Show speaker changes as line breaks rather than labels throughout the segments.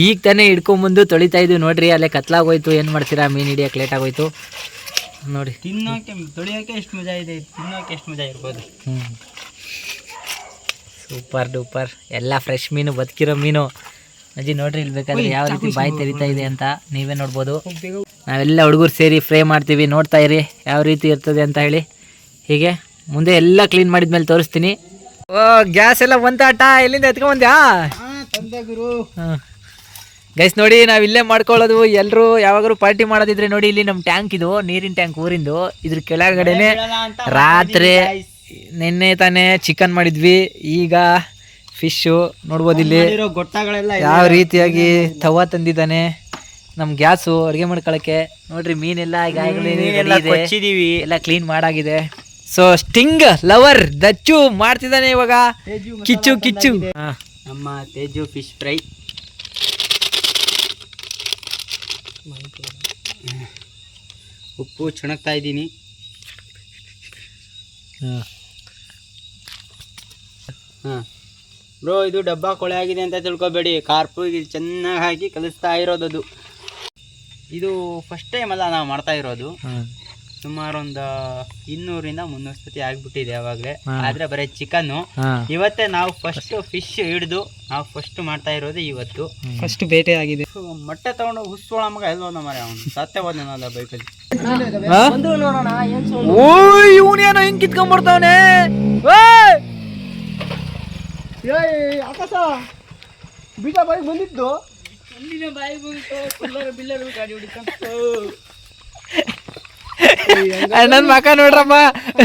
ಈಗ ತಾನೇ ಹಿಡ್ಕೊಂಬಂದು ತೊಳಿತಾ ಇದ್ವಿ ನೋಡ್ರಿ. ಅಲ್ಲೇ ಕತ್ಲಾಗೋಯ್ತು, ಏನು ಮಾಡ್ತೀರಾ, ಮೀನು ಹಿಡಿಯೋಕೆ ಲೇಟ್ ಆಗೋಯ್ತು ನೋಡಿ.
ತಿನ್ನೋಕೆ ತೊಳಿಯೋಕೆ ಎಷ್ಟು ಮಜಾ ಇದೆ, ತಿನ್ನೋಕೆ ಎಷ್ಟು ಮಜಾ ಇರ್ಬೋದು.
ಸೂಪರ್ ಡೂಪರ್, ಎಲ್ಲ ಫ್ರೆಶ್ ಮೀನು, ಬದುಕಿರೋ ಮೀನು. ಅಜ್ಜಿ ನೋಡ್ರಿ ಇಲ್ಲಿ ಬೇಕಾದ್ರೆ ಯಾವ ರೀತಿ ಬಾಯಿ ತೆರಿತಾ ಇದೆ ಅಂತ ನೀವೇ ನೋಡ್ಬೋದು. ನಾವೆಲ್ಲ ಹುಡುಗರು ಸೇರಿ ಫ್ರೈ ಮಾಡ್ತೀವಿ, ನೋಡ್ತಾ ಇರಿ ಯಾವ ರೀತಿ ಇರ್ತದೆ ಅಂತ ಹೇಳಿ. ಹೀಗೆ ಮುಂದೆ ಎಲ್ಲ ಕ್ಲೀನ್ ಮಾಡಿದ್ಮೇಲೆ ತೋರಿಸ್ತೀನಿ. ಓ ಗ್ಯಾಸ್ ಎಲ್ಲ ಬಂತಾಟ, ಎಲ್ಲಿಂದ ಎತ್ಕೊಂಡ್ಬಂದ್ಯಾ? ಗೈಸ್ ನೋಡಿ, ನಾವು ಇಲ್ಲೇ ಮಾಡ್ಕೊಳ್ಳೋದು. ಎಲ್ಲರೂ ಯಾವಾಗಲೂ ಪಾರ್ಟಿ ಮಾಡೋದಿದ್ರೆ ನೋಡಿ, ಇಲ್ಲಿ ನಮ್ಮ ಟ್ಯಾಂಕ್ ಇದು, ನೀರಿನ ಟ್ಯಾಂಕ್ ಊರಿಂದು. ಇದ್ರ ಕೆಳಗಡೆನೆ ರಾತ್ರಿ ನಿನ್ನೆ ತಾನೇ ಚಿಕನ್ ಮಾಡಿದ್ವಿ, ಈಗ ಫಿಶ್ಶು ನೋಡ್ಬೋದು. ಇಲ್ಲಿ ಯಾವ ರೀತಿಯಾಗಿ ತವಾ ತಂದಿದ್ದಾನೆ ನಮ್ಮ ಗ್ಯಾಸು ಅಡುಗೆ ಮಾಡ್ಕೊಳಕ್ಕೆ. ನೋಡ್ರಿ ಮೀನೆಲ್ಲ ಎಲ್ಲ ಕ್ಲೀನ್ ಮಾಡಾಗಿದೆ. ಸೊ ಸ್ಟಿಂಗ್ ಲವರ್ ದಚ್ಚು ಮಾಡ್ತಿದ್ದಾನೆ ಇವಾಗ, ಕಿಚ್ಚು ಕಿಚ್ಚು.
ನಮ್ಮ ತೇಜು ಫಿಶ್ ಫ್ರೈ. ಉಪ್ಪು ಚಣಕ್ತಾ ಇದ್ದೀನಿ. ಹಾಂ ಬ್ರೋ, ಇದು ಡಬ್ಬ ಕೊಳೆ ಆಗಿದೆ ಅಂತ ತಿಳ್ಕೊಬೇಡಿ. ಕಾರ್ಪು ಇದು ಚೆನ್ನಾಗಿ ಹಾಕಿ ಕಲಿಸ್ತಾ ಇರೋದು. ಇದು ಫಸ್ಟ್ ಟೈಮ್ ಅಲ್ಲ ನಾವು ಮಾಡ್ತಾ ಇರೋದು. ಸುಮಾರು ಒಂದು 200-300 ಸತಿ ಆಗ್ಬಿಟ್ಟಿದೆ ಅವಾಗಲೇ. ಆದ್ರೆ ಬರೀ ಚಿಕನ್ನು. ಇವತ್ತೇ ನಾವು ಫಸ್ಟ್ ಫಿಶ್ ಹಿಡಿದು ನಾವು ಫಸ್ಟ್ ಮಾಡ್ತಾ ಇರೋದು ಇವತ್ತು.
ಫಸ್ಟ್ ಬೇಟೆ ಆಗಿದೆ.
ಮೊಟ್ಟೆ ತಗೊಂಡು ಹುಸ್ಸೋಳ ಮಗ ಎಲ್ಲೋ ಮರ ಅವನು ಸತ್ಯ ಹೋದ್ನಲ್ಲ ಬೈಕಲ್ಲಿ.
ಇವನೇನೋ ಹಿಂಗ್ ಕಿತ್ಕೊಂಡ್ಬರ್ತಾವನೆ.
ಆಕಾಶ ಬೀಟ ಬಾಯಿಗೆ ಬಂದಿದ್ದು,
ನನ್ನ ಮಕ ನೋಡ್ರಮ್ಮ,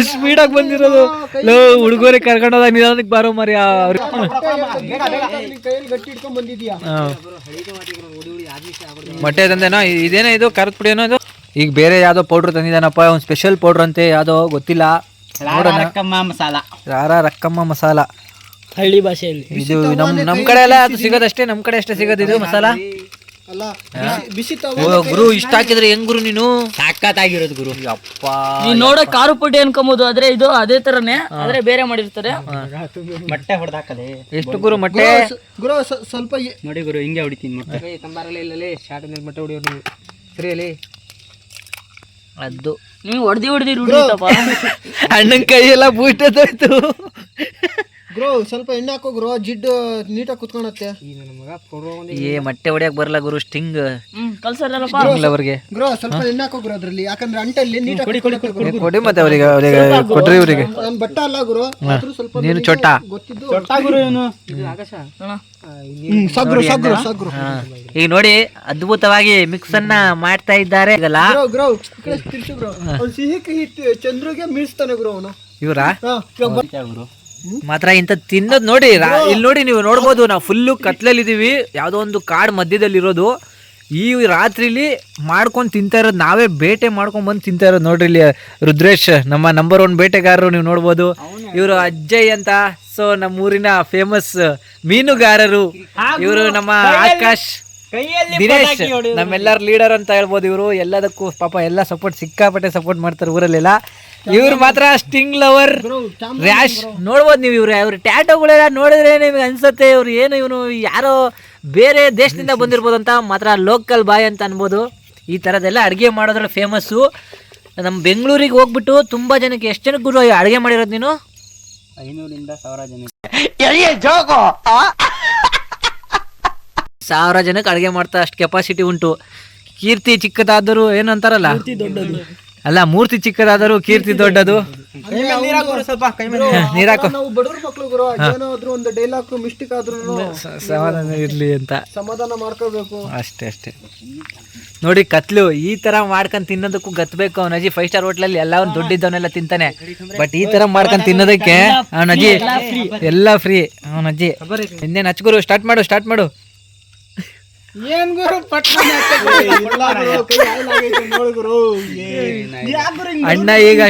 ಸ್ಪೀಡಾಗಿ ಬಂದಿರೋದು. ಹುಡುಗರಿಗೆ ಕರ್ಕೊಂಡೋದ ನಿಧಾನಕ್ಕೆ ಬಾರೋ ಮರಿ. ಮೊಟ್ಟೆ ತಂದೇನೋ, ಇದೇನೋ ಇದು ಖಾರದ ಪುಡಿ ಏನೋ ಇದು. ಈಗ ಬೇರೆ ಯಾವ್ದೋ ಪೌಡ್ರ್ ತಂದಿದ್ದಾನಪ್ಪ, ಒಂದು ಸ್ಪೆಷಲ್ ಪೌಡ್ರ್ ಅಂತೆ, ಯಾವ್ದೋ ಗೊತ್ತಿಲ್ಲ.
ರಕ್ಕಮ್ಮ ಮಸಾಲ,
ರಕ್ಕಮ್ಮ ಮಸಾಲ
ಹಳ್ಳಿ ಭಾಷೆಯಲ್ಲಿ.
ಇದು ನಮ್ ಕಡೆ ಎಲ್ಲ ಅದು ಸಿಗೋದಷ್ಟೇ, ನಮ್ ಕಡೆ ಅಷ್ಟೇ ಸಿಗೋದು ಇದು ಮಸಾಲ. ಗುರು ಇಷ್ಟ ಹಾಕಿದ್ರೆ ಹೆಂಗ್ ಗುರು ನೀನು?
ಸಾಕತ್ತಾಗಿರೋದು ಗುರು.
ಅಪ್ಪ ನೀನ್ ನೋಡೋ ಖಾರ ಪುಡಿ ಅನ್ಕೊಂಬೋದು, ಆದ್ರೆ ಇದು ಅದೇ ತರನೇ, ಆದ್ರೆ ಬೇರೆ ಮಾಡಿರ್ತಾರೆ.
ಮೊಟ್ಟೆ ಹೊಡೆದಾಕದೆ.
ಎಷ್ಟು ಗುರು ಮೊಟ್ಟೆ?
ಗುರು ಸ್ವಲ್ಪ
ನೋಡಿ ಗುರು, ಹಿಂಗೆ ಹೊಡಿತೀನಿ ಮೊಟ್ಟೆ.
ಮೊಟ್ಟೆ ಹೊಡಿಯೋದು ಸರಿಯಲ್ಲಿ ಅದು.
ನೀವು ಹೊಡೆದಿ ರೂಢಿತಪ್ಪ.
ಅಣ್ಣನ ಕೈಯೆಲ್ಲ ಬೂಟೋಯ್ತು.
ಗ್ರೋ ಸ್ವಲ್ಪ ಎಣ್ಣೆ ಹಾಕೋ ಗ್ರೋ, ಜಿಡ್ಡು ನೀಟಾಗಿ ಕುತ್ಕೊಳತ್ತೆ.
ಮೊಟ್ಟೆ ಹೊಡಿಯಕ್ ಬರಲ್ಲ ಗುರು, ಸ್ಟಿಂಗ್
ಕಲ್ಸಲ್ಲಪ್ಪ.
ಗ್ರೋ ಸ್ವಲ್ಪ ಎಣ್ಣೆ ಹಾಕೋ ಗ್ರೋ ಅದ್ರಲ್ಲಿ, ಯಾಕಂದ್ರೆ ಅಂಟಲ್ಲಿ ನೀಟಾಗಿ
ಕೊಡಿ ಮತ್ತೆ ಅವರಿಗೆ ಕೊಡ್ರಿ ಇವರಿಗೆ.
ನಾನು ಬಟ್ಟ ಅಲ್ಲ ಗುರು, ಸ್ವಲ್ಪ
ನೀನು ಚೊಟ್ಟ
ಗೊತ್ತಿದ್ದು.
ಈಗ ನೋಡಿ ಅದ್ಭುತವಾಗಿ ಮಿಕ್ಸ್ ಅನ್ನ ಮಾಡ್ತಾ ಇದ್ದಾರೆ.
ಗ್ರೋ ಸಿಹಿ ಕಹಿ ಚಂದ್ರಿಗೆ ಮೀಳ್ಸ್ತಾನೆ ಗುರು ಅವನು.
ಇವರಾ ಮಾತ್ರ ಇಂಥ ತಿನ್ನೋದು ನೋಡಿ. ಇಲ್ಲಿ ನೋಡಿ, ನೀವು ನೋಡ್ಬೋದು, ನಾವು ಫುಲ್ಲು ಕತ್ಲಲ್ಲಿ ಇದೀವಿ, ಯಾವುದೋ ಒಂದು ಕಾಡು ಮಧ್ಯದಲ್ಲಿ ಇರೋದು. ಈ ರಾತ್ರಿಲಿ ಮಾಡ್ಕೊಂಡು ತಿಂತಾ ಇರೋದು, ನಾವೇ ಬೇಟೆ ಮಾಡ್ಕೊಂಡು ಬಂದು ತಿಂತಾ ಇರೋದು. ನೋಡ್ರಿ ಇಲ್ಲಿ ರುದ್ರೇಶ್, ನಮ್ಮ ನಂಬರ್ 1 ಬೇಟೆಗಾರರು, ನೀವು ನೋಡ್ಬೋದು. ಇವರು ಅಜ್ಜಯ್ ಅಂತ, ಸೊ ನಮ್ಮ ಊರಿನ ಫೇಮಸ್ ಮೀನುಗಾರರು. ಇವರು ನಮ್ಮ ಆಕಾಶ್, ದಿನೇಶ್ ನಮ್ಮೆಲ್ಲರ ಲೀಡರ್ ಅಂತ ಹೇಳ್ಬೋದು. ಇವರು ಎಲ್ಲದಕ್ಕೂ ಪಾಪ ಎಲ್ಲ ಸಪೋರ್ಟ್, ಸಿಕ್ಕಾಪಟ್ಟೆ ಸಪೋರ್ಟ್ ಮಾಡ್ತಾರೆ ಊರಲ್ಲೆಲ್ಲ. ಇವ್ರು ಮಾತ್ರ ಸ್ಟಿಂಗ್ ಲವರ್ ರ್ಯಾಶ್. ನೋಡ್ಬೋದು ನೀವು, ಇವ್ರ ಟ್ಯಾಟೋಗಳೆಲ್ಲ ನೋಡಿದ್ರೆ ನಿಮ್ಗೆ ಅನ್ಸುತ್ತೆ ಇವ್ರು ಏನು ಇವನು ಯಾರೋ ಬೇರೆ ದೇಶದಿಂದ ಬಂದಿರ್ಬೋದು ಅಂತ. ಮಾತ್ರ ಲೋಕಲ್ ಬಾಯ್ ಅಂತ ಅನ್ಬೋದು. ಈ ಥರದ್ದೆಲ್ಲ ಅಡುಗೆ ಮಾಡೋದ್ರಲ್ಲಿ ಫೇಮಸ್ಸು. ನಮ್ಮ ಬೆಂಗಳೂರಿಗೆ ಹೋಗ್ಬಿಟ್ಟು ತುಂಬ ಜನಕ್ಕೆ, ಎಷ್ಟು ಜನಕ್ಕೆ ಗುರು ಅಡುಗೆ ಮಾಡಿರೋದು ನೀನು?
500-1000 ಜನಕ್ಕೆ.
1000 ಜನಕ್ಕೆ ಅಡುಗೆ ಮಾಡ್ತಾ ಅಷ್ಟು ಕೆಪಾಸಿಟಿ ಉಂಟು. ಕೀರ್ತಿ ಚಿಕ್ಕದಾದರೂ ಏನು ಅಂತಾರಲ್ಲ, ಅಲ್ಲ ಮೂರ್ತಿ ಚಿಕ್ಕದಾದರೂ ಕೀರ್ತಿ ದೊಡ್ಡದು. ನೀರಾಕು,
ನಾವು ಬಡವ್ರ ಮಕ್ಳು ಗುರು, ಏನಾದ್ರು ಒಂದು ಡೈಲಾಗ್ ಮಿಸ್ಟೇಕ್ ಆದ್ರೂ
ಸಮಾಧಾನ ಇರ್ಲಿ ಅಂತ
ಸಮಾಧಾನ ಮಾಡ್ಕೋಬೇಕು.
ಅಷ್ಟೇ ನೋಡಿ. ಕತ್ಲು ಈ ತರ ಮಾಡ್ಕೊಂಡ್ ತಿನ್ನೋದಕ್ಕೂ ಗತ್ಬೇಕು. ಅವನಜ್ಜಿ 5 ಸ್ಟಾರ್ ಹೋಟ್ಲಲ್ಲಿ ಎಲ್ಲ ಅವ್ನು ದುಡ್ಡಿದ್ದವನ್ನೆಲ್ಲ ತಿಂತಾನೆ, ಬಟ್ ಈ ತರ ಮಾಡ್ಕೊಂಡ್ ತಿನ್ನೋದಕ್ಕೆ ಅವನಜ್ಜಿ ಎಲ್ಲ ಫ್ರೀ. ಅವನಜ್ಜಿ ಇನ್ನೇನು ಹಚ್ಗುರು, ಸ್ಟಾರ್ಟ್ ಮಾಡು.
ಏನ್ ಗುರು
ಅಣ್ಣ ಈಗ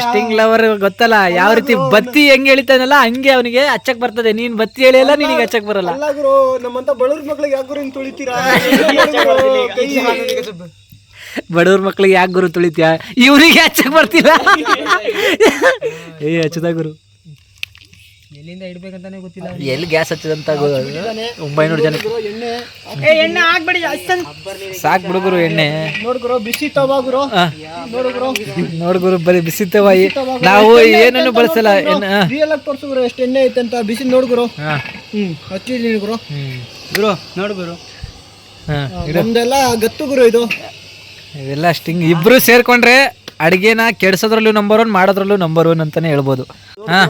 ಸ್ಟಿಂಗ್ ಲವರ್ ಗೊತ್ತಲ್ಲ, ಯಾವ ರೀತಿ ಬತ್ತಿ ಹೆಂಗ್ ಹೇಳಿತಾನಲ್ಲ ಹಂಗೆ ಅವನಿಗೆ ಹಚ್ಚಕ್ ಬರ್ತದೆ. ನೀನ್ ಬತ್ತಿ ಹೇಳಿಯಲ್ಲ, ನಿನಗೆ ಹಚ್ಚಕ್ ಬರಲ್ಲ.
ಅಲ್ಲ ಗುರು, ನಮ್ಮಂತ ಬಡವ್ರ ಮಕ್ಳಿಗೆ ಯಾಕೆ ಗುರು ಹಿಂಗ್ ತುಳಿತೀರಾ?
ಬಡವ್ರ ಮಕ್ಳಿಗೆ ಯಾಕೆ ಗುರು ತುಳಿತೀಯ? ಇವ್ರಿಗೆ ಹಚ್ಚಕ್ ಬರ್ತಿಲ್ಲ. ಹಚ್ಚದ ಗುರು
ಎಲ್ಲಿಂದ ಇಡ್ಬೇಕಂತಾನೆ ಗೊತ್ತಿಲ್ಲ.
ಎಲ್ಲಿ ಗ್ಯಾಸ್ ಹಚ್ಚದಂತ 900 ಜನ.
ಎಣ್ಣೆ
ಎಣ್ಣೆ ಹಾಕ್ಬೇಡಿ
ಸಾಕ್ ಬಿಡುಗರು ಎಣ್ಣೆ.
ನೋಡ್ಗುರು ಬಿಸಿ ತವಾ ಗುರು.
ನೋಡ್ಗುರು ಬರೀ ಬಿಸಿ ತವಾ. ನಾವು ಏನನ್ನು ಬಳಸಲ್ಲ.
ರಿಯಲ್ ಆಗಿ ತೋರ್ಸು ಗುರು ಎಷ್ಟು ಎಣ್ಣೆ ಐತೆ ಅಂತ. ಬಿಸಿ ನೋಡ್ಗುರು. ಹಚ್ಚಿದೀನಿ ಗುರು.
ಗುರು ನೋಡು ಗುರು.
ನಮ್ದೆಲ್ಲ ಗತ್ತು ಗುರು ಇದು.
ಇವೆಲ್ಲ ಸ್ಟಿಂಗ್. ಇಬ್ರು ಸೇರ್ಕೊಂಡ್ರೆ ಅಡಿಗೆನ ಕೆಡ್ಸೋದ್ರಲ್ಲೂ ನಂಬರ್ 1, ಮಾಡೋದ್ರಲ್ಲೂ ನಂಬರ್ 1 ಅಂತಾನೆ ಹೇಳ್ಬೋದು. ಹಾ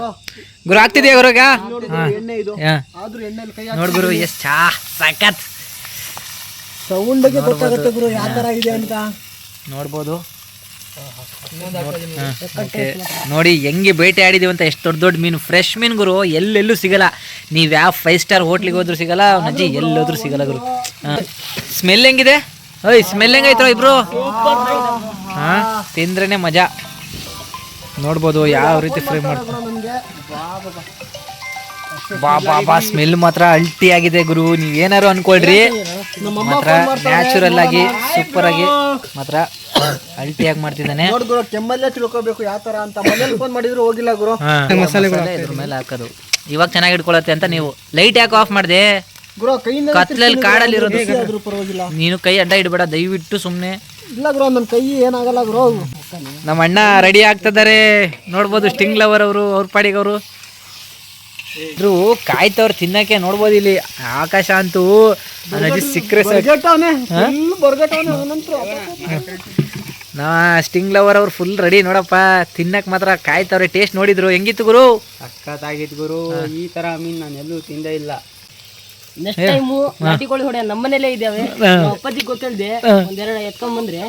ಗುರು ಆಗ್ತಿದ್ಯಾ ಗುರುಗ?
ಎಣ್ಣೆ ಇದು ಆದ್ರೂ ಎಣ್ಣೆಲಿ ಕೈ
ನೋಡ್ ಗುರು ಎಷ್ಟ್ ಚಾ ಸಖತ್
ಸೌಂಡ್ಗೆ ಗೊತ್ತಾಗುತ್ತೆ ಗುರು ಯಾವ ತರ ಇದೆ ಅಂತ
ನೋಡ್ಬೋದು. ನೋಡಿ ಹೆಂಗೆ ಬೇಟೆ ಆಡಿದೀವಿ ಅಂತ. ಎಷ್ಟು ದೊಡ್ಡ ದೊಡ್ಡ ಮೀನು, ಫ್ರೆಶ್ ಮೀನು ಗುರು. ಎಲ್ಲೆಲ್ಲೂ ಸಿಗಲ್ಲ. ನೀವ್ ಯಾವ 5 ಸ್ಟಾರ್ ಹೋಟ್ಲಿಗೆ ಹೋದ್ರು ಸಿಗಲ್ಲ, ನಜ್ಜಿ ಎಲ್ಲೋದ್ರು ಸಿಗಲ್ಲ ಗುರು. ಸ್ಮೆಲ್ ಹೆಂಗಿದೆ? ಓಯ್ ಸ್ಮೆಲ್ ಹೆಂಗೈತ್ರ ಇಬ್ರು? ಹಾ ತಿಂದ್ರೇನೆ ಮಜಾ. ನೋಡ್ಬೋದು ಯಾವ ರೀತಿ ಫ್ರೈ ಮಾಡ್ತಾರೆ. ಬಾ ಸ್ಮೆಲ್ ಮಾತ್ರ ಅಲ್ಟಿ ಆಗಿದೆ ಗುರು. ನೀವೇನಾರು ಅನ್ಕೊಳ್ರಿ, ಮಾತ್ರ ನ್ಯಾಚುರಲ್ ಆಗಿ ಸೂಪರ್ ಆಗಿ ಮಾತ್ರ ಅಲ್ಟಿಯಾಗಿ ಮಾಡ್ತಿದ್ದಾನೆ.
ಗುರು ಕೆಮ್ಮಲ್ಲೇ ತಿಳ್ಕೊಬೇಕು ಯಾವ ತರ ಅಂತ. ಮನೇಲಿ ಫೋನ್ ಮಾಡಿದ್ರು ಹೋಗಿಲ್ಲ ಗುರು.
ಮಸಾಲೆ ಇದ್ರ ಮೇಲೆ ಹಾಕೋದು ಇವಾಗ ಚೆನ್ನಾಗಿ ಇಟ್ಕೊಳತ್ತೆ ಅಂತ. ನೀವು ಲೈಟ್ ಯಾಕೆ ಆಫ್ ಮಾಡಿದೆ
ಗುರು? ಕೈಯಿಂದ
ಕತ್ಲಲ್ಲಿ ಕಾಡಲ್ಲಿ ಇರೋದು.
ಪರವಾಗಿಲ್ಲ,
ನೀನು ಕೈ ಅಡ್ಡ ಇಡಬೇಡ ದಯವಿಟ್ಟು ಸುಮ್ನೆ.
ಇಲ್ಲ ಗುರು ನನ್ನ ಕೈ ಏನಾಗಲ್ಲ ಗುರು.
ನಮ್ಮ ಅಣ್ಣ ರೆಡಿ ಆಗ್ತಿದ್ದಾರೆ ನೋಡ್ಬೋದು. ಸ್ಟಿಂಗ್ ಲವರ್ ಅವರು, ಅವ್ರ ಪಾಡಿಗೆ ಅವರು ಇದ್ರು ಕಾಯ್ತವ್ರು ತಿನ್ನಕ್ಕೆ. ನೋಡ್ಬೋದು ಇಲ್ಲಿ ಆಕಾಶ ಅಂತೂ ಸಿಕ್ಕರೆ ನಾ ಸ್ಟಿಂಗ್ ಲವರ್ ಅವ್ರು ಫುಲ್ ರೆಡಿ ನೋಡಪ್ಪ. ತಿನ್ನಕ್ ಮಾತ್ರ ಕಾಯ್ತವ್ರೆ. ಟೇಸ್ಟ್ ನೋಡಿದ್ರು ಹೆಂಗಿತ್ತು ಗುರು?
ಸಖತ್ತಾಗಿತ್ತು ಗುರು. ಈ ತರ ಮೀನ್ ನಾನು ಎಲ್ಲೂ ತಿಂದೇ ಇಲ್ಲ.
ನೆಕ್ಸ್ಟ್ ಟೈಮ್ ನಾಟಿ ಕೋಳಿ ಹೊಡೆ ನಮ್ಮನೇಲೆ ಇದಾವೆ. ಅಪ್ಪಾಜಿ ಗೊತ್ತಿಲ್ದೆ ಒಂದೆರಡು ಎತ್ಕೊಂಡ್ ಬಂದ್ರೆ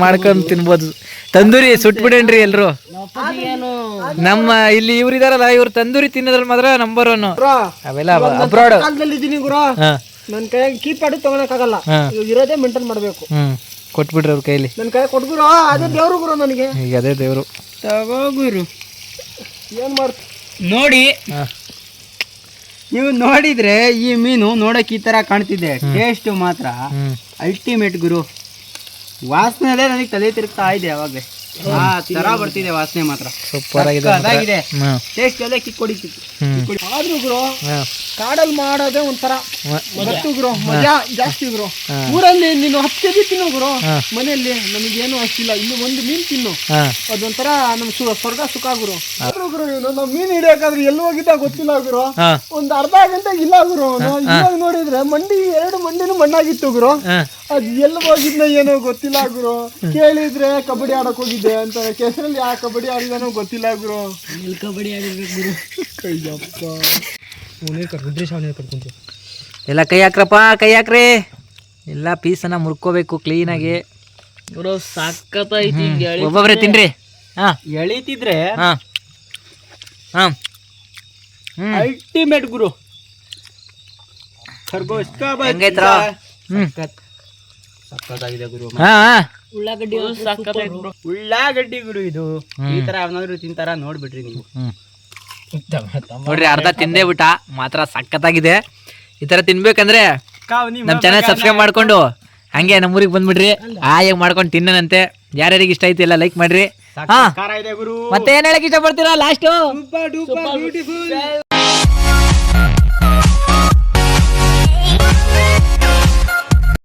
ಮಾಡ್ಕೊಂಡ್ ತಿನ್ಬೋದು. ತಂದೂರಿ ಸುಟ್ಬಿಡೇನ್ರಿ ಎಲ್ರು.
ಏನು
ನಮ್ಮ ಇಲ್ಲಿ ಇವ್ರು ಇದಾರಲ್ಲ, ಇವ್ರು ತಂದೂರಿ ತಿನ್ನೋದ್ರಲ್ಲಿ ಮಾತ್ರ ನಂಬರ್ 1. ಅವೆಲ್ಲ ಅಬ್ರಾಡ್
ಇದ್ದೀನಿ ಗುರು. ನನ್ನ ಕೈಯಾಗ ಕೀಪ್ಯಾಡ್ ತಗೊಳಕ್ ಆಗಲ್ಲ. ಇರೋದೇ ಮೇಂಟೈನ್ ಮಾಡ್ಬೇಕು.
ಕೊಟ್ಬಿಡ್ರಿ ಅವ್ರ ಕೈಲಿ.
ನನ್ನ ಕೈ ಕೊಟ್ಗುರು. ಅದೇ ದೇವ್ರು ಗುರು ನನಗೆ.
ಈಗ ಅದೇ ದೇವ್ರು.
ತಗೋ ಗುರು.
ಏನ್ ಮಾಡ್ತ
ನೋಡಿ, ನೀವು ನೋಡಿದ್ರೆ ಈ ಮೀನು ನೋಡಕ್ ಈ ತರ ಕಾಣ್ತಿದೆ. ಟೇಸ್ಟ್ ಮಾತ್ರ ಅಲ್ಟಿಮೇಟ್ ಗುರು. ವಾಸನೆ ನನಗೆ ತಲೆ ತಿರುಗ್ತಾ ಇದೆ ಅವಾಗಲೇ. ಆ ತರ ಬರ್ತಿದೆ ವಾಸನೆ ಮಾತ್ರ.
ಸೂಪರ್
ಆಗಿದೆ. ಟೇಸ್ಟ್ ಎಲ್ಲ ಕಿಕ್ ಹೊಡಿತಿತ್ತು.
ಆದ್ರೂ ಗುರು ಕಾಡಲ್ಲಿ ಮಾಡೋದೇ ಒಂಥರ ಗೊತ್ತು ಗುರು. ಮಜಾ ಜಾಸ್ತಿ ಗುರು. ಊರಲ್ಲಿ ನೀನು 10 kg ತಿನ್ನು ಗುರು. ಮನೆಯಲ್ಲಿ ನಮಗೇನು ಅಷ್ಟಿಲ್ಲ. ಇಲ್ಲಿ ಒಂದು ಮೀನ್ ತಿನ್ನು, ಅದೊಂಥರ ನಮ್ ಸ್ವರ್ಗ ಸುಖ ಗುರು. ಆದ್ರೂ ಗುರು ನಾವು ಮೀನ್ ಹಿಡಿಯಕಾದ್ರೆ ಎಲ್ಲಿ ಹೋಗಿದ್ದ ಗೊತ್ತಿಲ್ಲ ಗುರು. ಒಂದ್ ಅರ್ಧ ಗಂಟೆ ಇಲ್ಲ ಗುರು. ಇವಾಗ ನೋಡಿದ್ರೆ ಮಂಡಿ 2 ಮಂಡಿನೂ ಮಣ್ಣಾಗಿತ್ತು ಗುರು. ಅದ್ ಎಲ್ಲಿ ಹೋಗಿದ್ನ ಏನೋ ಗೊತ್ತಿಲ್ಲ ಗುರು. ಕೇಳಿದ್ರೆ ಕಬಡ್ಡಿ ಆಡಕ್ ಹೋಗಿದ್ದೆ ಅಂತ. ಕೆಸರಲ್ಲಿ ಯಾವ ಕಬಡ್ಡಿ ಆಡಿದಾನೋ ಗೊತ್ತಿಲ್ಲ ಗುರು.
ಕಬಡ್ಡಿ ಆಡಿರ್ಬೇಕು ಗುರು.
ಎಲ್ಲ ಕೈ ಹಾಕ್ರಪ್ಪ, ಕೈ ಹಾಕ್ರಿ. ಎಲ್ಲ ಪೀಸನ್ನ ಮುರ್ಕೋಬೇಕು ಕ್ಲೀನಾಗಿ
ಗುರು. ಸಕ್ಕತ್ತೈತಿ.
ಒಬ್ಬೊಬ್ರೆ ತಿನ್ರಿ. ಹಾ
ಎಳಿತಿದ್ರೆ ಅಲ್ಟಿಮೇಟ್ ಗುರು.
ಹೆಂಗೈತ್ರ?
ಸಕ್ಕತ್ತಾಗಿದೆ ಗುರು.
ಉಳ್ಳಾಗಡ್ಡಿ ಸಕ್ಕತ್ತೈತಿ ಗುರು.
ಉಳ್ಳಾಗಡ್ಡಿ ಗುರು ಇದು. ಈ ತರ ಯಾವನಾದ್ರು ತಿಂತಾರ ನೋಡ್ಬಿಟ್ರಿ ನೀವು.
ನೋಡ್ರಿ ಅರ್ಧ ತಿಂದೇ ಬಿಟ್ಟ. ಮಾತ್ರ ಸಖತ್ತಾಗಿದೆ. ಈ ತರ ತಿನ್ಬೇಕಂದ್ರೆ ನಮ್ ಚಾನಲ್ ಸಬ್ಸ್ಕ್ರೈಬ್ ಮಾಡ್ಕೊಂಡು ಹಂಗೆ ನಮ್ಮೂರಿಗೆ ಬಂದ್ಬಿಡ್ರಿ. ಆಯಾಗ ಮಾಡ್ಕೊಂಡು ತಿನ್ನನಂತೆ. ಯಾರ್ಯಾರಿಗೆ ಇಷ್ಟ ಆಯ್ತು ಎಲ್ಲ ಲೈಕ್ ಮಾಡ್ರಿ. ಮತ್ತೆ ಏನ್ ಹೇಳಕ್ ಇಷ್ಟ ಪಡ್ತೀರಾ ಲಾಸ್ಟ್?